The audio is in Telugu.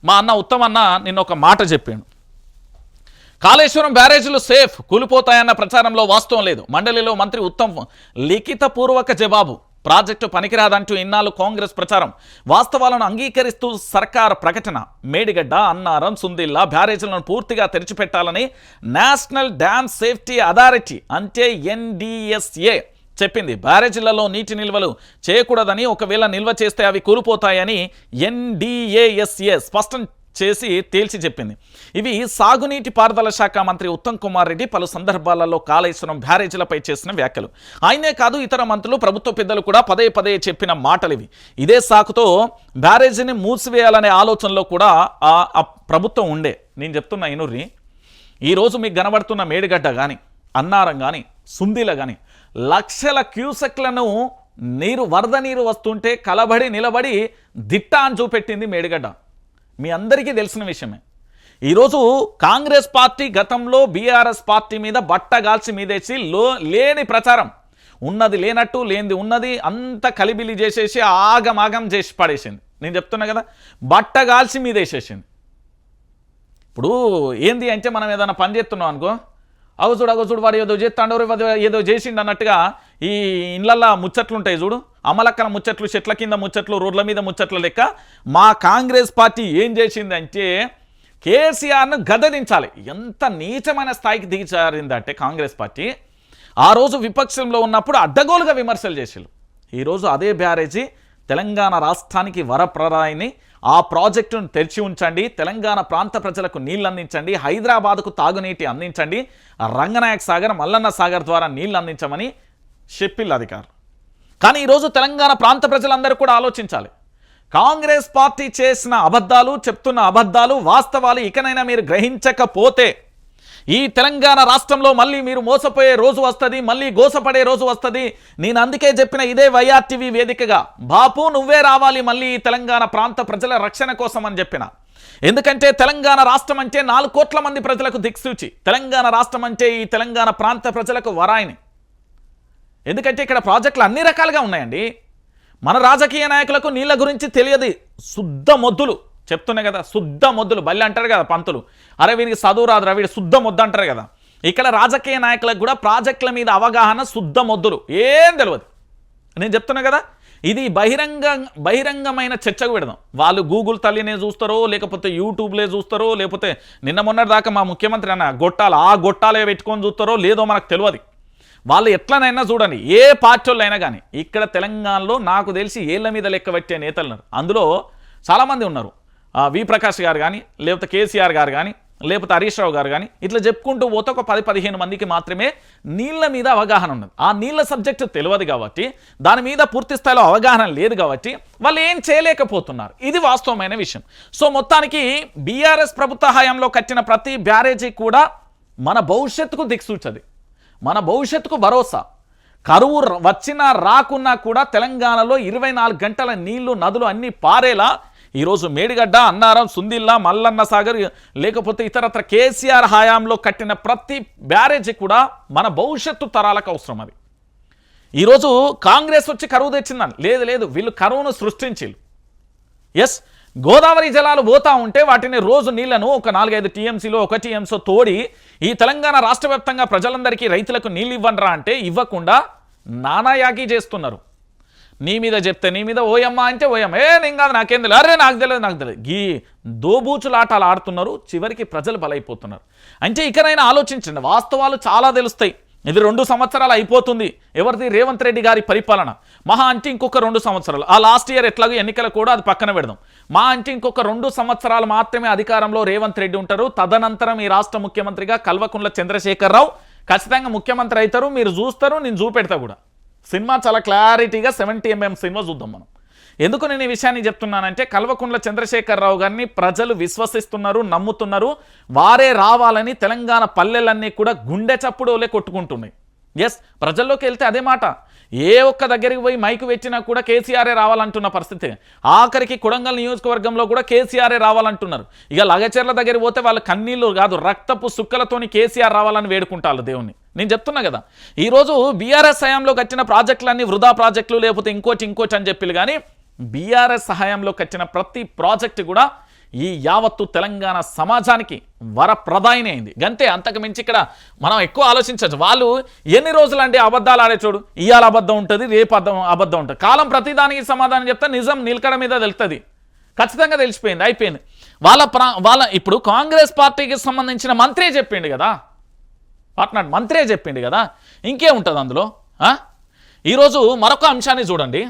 మా అన్న ఉత్తమ్ అన్న నిన్న ఒక మాట చెప్పాడు. కాళేశ్వరం బ్యారేజీలు సేఫ్, కూలిపోతాయన్న ప్రచారంలో వాస్తవం లేదు. మండలిలో మంత్రి ఉత్తమ్ లిఖితపూర్వక జవాబు. ప్రాజెక్టు పనికిరాదంటూ ఇన్నాళ్ళు కాంగ్రెస్ ప్రచారం, వాస్తవాలను అంగీకరిస్తూ సర్కార్ ప్రకటన. మేడిగడ్డ, అన్నారం, సుందిల్లా బ్యారేజీలను పూర్తిగా తెరిచిపెట్టాలని నేషనల్ డ్యామ్ సేఫ్టీ అథారిటీ అంటే NDSA చెప్పింది. బ్యారేజీలలో నీటి నిల్వలు చేయకూడదని, ఒకవేళ నిల్వ చేస్తే అవి కూలిపోతాయని NDASA స్పష్టం చేసి తేల్చి చెప్పింది. ఇవి సాగునీటి పారుదల శాఖ మంత్రి ఉత్తమ్ కుమార్ రెడ్డి పలు సందర్భాలలో కాళేశ్వరం బ్యారేజీలపై చేసిన వ్యాఖ్యలు. ఆయనే కాదు, ఇతర మంత్రులు, ప్రభుత్వ పెద్దలు కూడా పదే పదే చెప్పిన మాటలు ఇవి. ఇదే సాకుతో బ్యారేజీని మూసివేయాలనే ఆలోచనలో కూడా ఆ ప్రభుత్వం ఉండే. నేను చెప్తున్నా ఇనుర్రి, ఈరోజు మీకు కనబడుతున్న మేడిగడ్డ కానీ, అన్నారం కానీ, సుందిల కానీ లక్షల క్యూసెక్లను వరద నీరు వస్తుంటే కలబడి నిలబడి దిట్ట అని చూపెట్టింది మేడిగడ్డ. మీ అందరికీ తెలిసిన విషయమే. ఈరోజు కాంగ్రెస్ పార్టీ గతంలో బీఆర్ఎస్ పార్టీ మీద బట్టగాల్చి మీదేసి లేని ప్రచారం, ఉన్నది లేనట్టు లేనిది ఉన్నది అంత కలిబిలి చేసేసి ఆగమాగం చేసి పడేసింది. నేను చెప్తున్నా కదా, బట్టగాల్చి మీదేసేసింది. ఇప్పుడు ఏంది అంటే, మనం ఏదైనా పని చేస్తున్నాం అనుకో, అగచుడు వాడు ఏదో చేస్తాడో ఏదో చేసిండు అన్నట్టుగా ఈ ఇళ్ళల్లో ముచ్చట్లు ఉంటాయి చూడు, అమలక్కల ముచ్చట్లు, చెట్ల కింద ముచ్చట్లు, రోడ్ల మీద ముచ్చట్ల లెక్క మా కాంగ్రెస్ పార్టీ ఏం చేసిందంటే కేసీఆర్ను గదదించాలి. ఎంత నీచమైన స్థాయికి దిగిచారిందంటే కాంగ్రెస్ పార్టీ ఆ రోజు విపక్షంలో ఉన్నప్పుడు అడ్డగోలుగా విమర్శలు చేసారు. ఈరోజు అదే బ్యారేజీ తెలంగాణ రాష్ట్రానికి వరప్రదాయిని, ఆ ప్రాజెక్టును తెరిచి ఉంచండి, తెలంగాణ ప్రాంత ప్రజలకు నీళ్ళు అందించండి, హైదరాబాద్కు తాగునీటి అందించండి, రంగనాయక సాగర్, మల్లన్న సాగర్ ద్వారా నీళ్ళు అందించమని చెప్పిల్లు అధికారులు. కానీ ఈరోజు తెలంగాణ ప్రాంత ప్రజలందరూ కూడా ఆలోచించాలి. కాంగ్రెస్ పార్టీ చేసిన అబద్ధాలు, చెప్తున్న అబద్ధాలు, వాస్తవాలు ఇకనైనా మీరు గ్రహించకపోతే ఈ తెలంగాణ రాష్ట్రంలో మళ్ళీ మీరు మోసపోయే రోజు వస్తుంది, మళ్ళీ గోసపడే రోజు వస్తుంది. నేను అందుకే చెప్పిన ఇదే వైఆర్టీవీ వేదికగా, బాపు నువ్వే రావాలి మళ్ళీ ఈ తెలంగాణ ప్రాంత ప్రజల రక్షణ కోసం అని చెప్పిన. ఎందుకంటే తెలంగాణ రాష్ట్రం అంటే 4 కోట్ల మంది ప్రజలకు దిక్సూచి, తెలంగాణ రాష్ట్రం అంటే ఈ తెలంగాణ ప్రాంత ప్రజలకు వరాయిని. ఎందుకంటే ఇక్కడ ప్రాజెక్టులు అన్ని రకాలుగా ఉన్నాయండి. మన రాజకీయ నాయకులకు నీళ్ళ గురించి తెలియదు, శుద్ధ మొద్దులు చెప్తున్నాయి కదా, శుద్ధ మొద్దులు బల్లి అంటారు కదా పంతులు, అరే వీనికి చదువు రాదు రా, వీడు శుద్ధ మొద్దు అంటారు కదా. ఇక్కడ రాజకీయ నాయకులకు కూడా ప్రాజెక్టుల మీద అవగాహన శుద్ధ మొద్దులు, ఏం తెలియదు. నేను చెప్తున్నా కదా, ఇది బహిరంగమైన చర్చకు పెడదాం. వాళ్ళు గూగుల్ తల్లినే చూస్తారో, లేకపోతే యూట్యూబ్లే చూస్తారో, లేకపోతే నిన్న మొన్నటి దాకా మా ముఖ్యమంత్రి అన్న గొట్టాలు, ఆ గొట్టాలే పెట్టుకొని చూస్తారో లేదో మనకు తెలియదు. వాళ్ళు ఎట్లనైనా చూడండి, ఏ పార్టీ వాళ్ళైనా కానీ. ఇక్కడ తెలంగాణలో నాకు తెలిసి ఏళ్ల మీద లెక్క పెట్టే నేతలు ఉన్నారు. అందులో చాలామంది ఉన్నారు. వి ప్రకాష్ గారు కానీ, లేకపోతే కేసీఆర్ గారు కానీ, లేకపోతే హరీష్ రావు గారు కానీ, ఇట్లా చెప్పుకుంటూ పోతే ఒక 10-15 మందికి మాత్రమే నీళ్ళ మీద అవగాహన ఉన్నది. ఆ నీళ్ళ సబ్జెక్టు తెలియదు కాబట్టి, దాని మీద పూర్తి స్థాయిలో అవగాహన లేదు కాబట్టి వాళ్ళు ఏం చేయలేకపోతున్నారు. ఇది వాస్తవమైన విషయం. సో మొత్తానికి బీఆర్ఎస్ ప్రభుత్వ హయాంలో కట్టిన ప్రతి బ్యారేజీ కూడా మన భవిష్యత్తుకు దిక్సూచది, మన భవిష్యత్తుకు భరోసా. కరువు వచ్చినా రాకున్నా కూడా తెలంగాణలో 24 గంటల నీళ్లు, నదులు అన్నీ పారేలా ఈరోజు మేడిగడ్డ, అన్నారం, సుందిల్లా, మల్లన్న సాగర్, లేకపోతే ఇతరత్ర కేసీఆర్ హయాంలో కట్టిన ప్రతి బ్యారేజీ కూడా మన భవిష్యత్తు తరాలకు అవసరం. అది ఈరోజు కాంగ్రెస్ వచ్చి కరువు తెచ్చిందని లేదు, వీళ్ళు కరువును సృష్టించిళ్ళు. ఎస్, గోదావరి జలాలు పోతా ఉంటే వాటిని రోజు నీళ్లను ఒక 4-5 టీఎంసీలో 1 టీఎంసీ తోడి ఈ తెలంగాణ రాష్ట్ర వ్యాప్తంగా ప్రజలందరికీ రైతులకు నీళ్ళు ఇవ్వండిరా అంటే ఇవ్వకుండా నానాయాగి చేస్తున్నారు. నీ మీద చెప్తే నీ మీద ఓయమ్మ అంటే ఓయమ్మ, నేను కాదు నాకేం తెలియదు, అరే నాకు తెలియదు. ఈ దోబూచులాటలు ఆడుతున్నారు, చివరికి ప్రజలు బలైపోతున్నారు. అంటే ఇకనైనా ఆలోచించండి, వాస్తవాలు చాలా తెలుస్తాయి. ఇది 2 సంవత్సరాలు అయిపోతుంది ఎవరిది, రేవంత్ రెడ్డి గారి పరిపాలన. మహా అంటే ఇంకొక 2 సంవత్సరాలు, ఆ లాస్ట్ ఇయర్ ఎట్లాగో ఎన్నికలు కూడా అది పక్కన పెడదాం. మా అంటే ఇంకొక 2 సంవత్సరాలు మాత్రమే అధికారంలో రేవంత్ రెడ్డి ఉంటారు. తదనంతరం ఈ రాష్ట్ర ముఖ్యమంత్రిగా కల్వకుంట్ల చంద్రశేఖరరావు ఖచ్చితంగా ముఖ్యమంత్రి అవుతారు. మీరు చూస్తారు, నేను చూపెడతా కూడా. సినిమా చాలా క్లారిటీగా 70mm సినిమా చూద్దాం మనం. ఎందుకు నేను ఈ విషయాన్ని చెప్తున్నానంటే, కల్వకుంట్ల చంద్రశేఖరరావు గారిని ప్రజలు విశ్వసిస్తున్నారు, నమ్ముతున్నారు. వారే రావాలని తెలంగాణ పల్లెలన్నీ కూడా గుండె చప్పుడోలే కొట్టుకుంటున్నాయి. ఎస్, ప్రజల్లోకి వెళ్తే అదే మాట. ఏ ఒక్క దగ్గరికి పోయి మైకు పెట్టినా కూడా కేసీఆరే రావాలంటున్న పరిస్థితి. ఆఖరికి కొడంగల్ నియోజకవర్గంలో కూడా కేసీఆరే రావాలంటున్నారు. ఇక లగచెర్ల దగ్గరికి పోతే వాళ్ళు కన్నీళ్ళు కాదు, రక్తపు సుక్కలతోని కేసీఆర్ రావాలని వేడుకుంటారు దేవుణ్ణి. నేను చెప్తున్నా కదా, ఈరోజు బీఆర్ఎస్ హయాంలో కట్టిన ప్రాజెక్టులన్నీ వృధా ప్రాజెక్టులు, లేకపోతే ఇంకోటి అని చెప్పి, కానీ బీఆర్ఎస్ హయాంలో కట్టిన ప్రతి ప్రాజెక్టు కూడా ఈ యావత్తు తెలంగాణ సమాజానికి వరప్రదాయిని అయింది. గంతే, అంతకు మించి ఇక్కడ మనం ఎక్కువ ఆలోచించవచ్చు. వాళ్ళు ఎన్ని రోజులు అంటే అబద్ధాలు ఆడే చూడు, ఇవాళ అబద్ధం ఉంటుంది, రేపు అబద్ధం ఉంటుంది. కాలం ప్రతిదానికి సమాధానం చెప్తే నిజం నిలకడ మీద తెలుస్తుంది, ఖచ్చితంగా తెలిసిపోయింది, అయిపోయింది. వాళ్ళ ఇప్పుడు కాంగ్రెస్ పార్టీకి సంబంధించిన మంత్రే చెప్పిండు కదా, మంత్రే చెప్పిండు కదా, ఇంకేముంటుంది అందులో. ఈరోజు మరొక అంశాన్ని చూడండి.